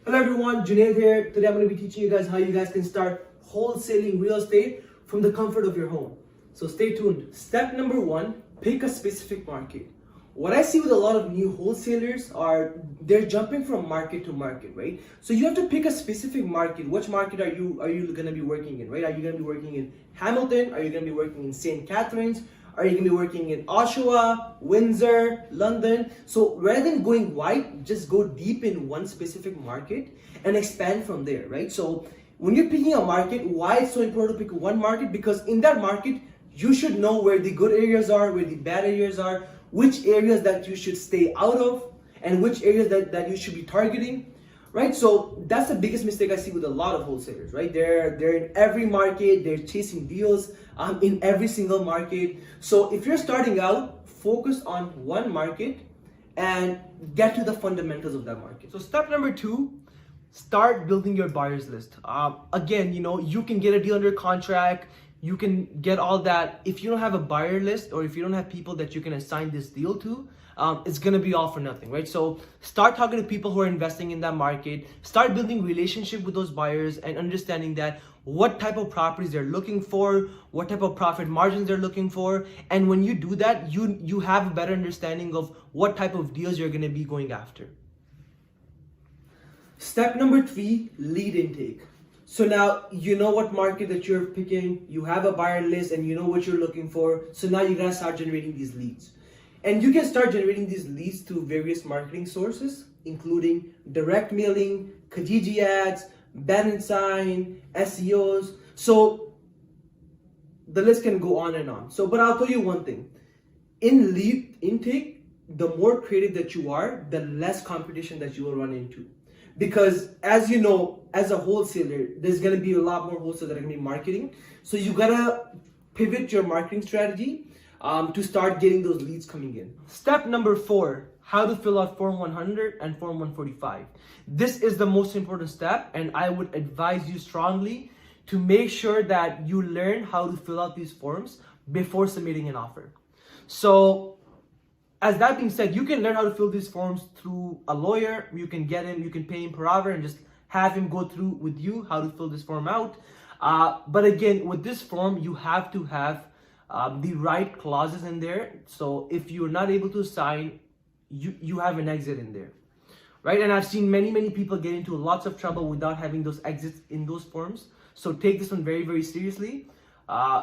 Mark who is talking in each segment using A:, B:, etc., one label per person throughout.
A: Hello everyone, Junaid here. Today I'm going to be teaching you guys how you guys can start wholesaling real estate from the comfort of your home. So stay tuned. Step number one, pick a specific market. What I see with a lot of new wholesalers are they're jumping from market to market, right? So you have to pick a specific market. Which market are you going to be working in, right? Are you going to be working in Hamilton? Are you going to be working in St. Catharines? Are you going to be working in Oshawa, Windsor, London? So rather than going wide, just go deep in one specific market and expand from there, right? So when you're picking a market, why it's so important to pick one market? Because in that market, you should know where the good areas are, where the bad areas are, which areas that you should stay out of, and which areas that you should be targeting, right? So that's the biggest mistake I see with a lot of wholesalers, right? They're in every market, they're chasing deals in every single market. So if you're starting out, focus on one market and get to the fundamentals of that market. So step number two, start building your buyers list. Again, you can get a deal under contract, you can get all that. If you don't have a buyer list, or if you don't have people that you can assign this deal to, it's gonna be all for nothing, right? So start talking to people who are investing in that market, start building relationship with those buyers and understanding that what type of properties they're looking for, what type of profit margins they're looking for. And when you do that, you have a better understanding of what type of deals you're gonna be going after. Step number three, lead intake. So now you know what market that you're picking, you have a buyer list and you know what you're looking for. So now you gotta start generating these leads. And you can start generating these leads through various marketing sources, including direct mailing, Kijiji ads, banner sign, SEOs. So the list can go on and on. So, but I'll tell you one thing. In lead intake, the more creative that you are, the less competition that you will run into. Because as you know, as a wholesaler, there's going to be a lot more wholesalers that are going to be marketing. So you got to pivot your marketing strategy to start getting those leads coming in. Step number four, how to fill out Form 100 and Form 145. This is the most important step, and I would advise you strongly to make sure that you learn how to fill out these forms before submitting an offer. So as that being said, you can learn how to fill these forms through a lawyer. You can get him, you can pay him per hour and just have him go through with you how to fill this form out. But again, with this form, you have to have the right clauses in there. So if you're not able to sign, you have an exit in there, right? And I've seen many people get into lots of trouble without having those exits in those forms. So take this one very, very seriously.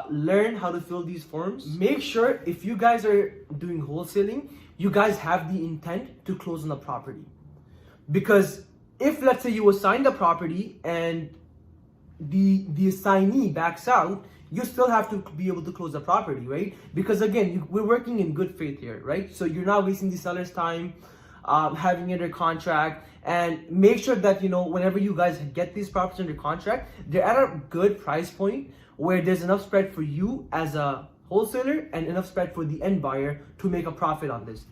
A: Learn how to fill these forms. Make sure if you guys are doing wholesaling, you guys have the intent to close on the property. Because if, let's say, you assign the property and the assignee backs out, you still have to be able to close the property, right? Because again, we're working in good faith here, right? So you're not wasting the seller's time, having it under contract. And make sure that, whenever you guys get these properties under contract, they're at a good price point where there's enough spread for you as a wholesaler and enough spread for the end buyer to make a profit on this.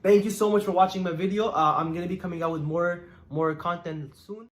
A: Thank you so much for watching my video. I'm going to be coming out with more content soon.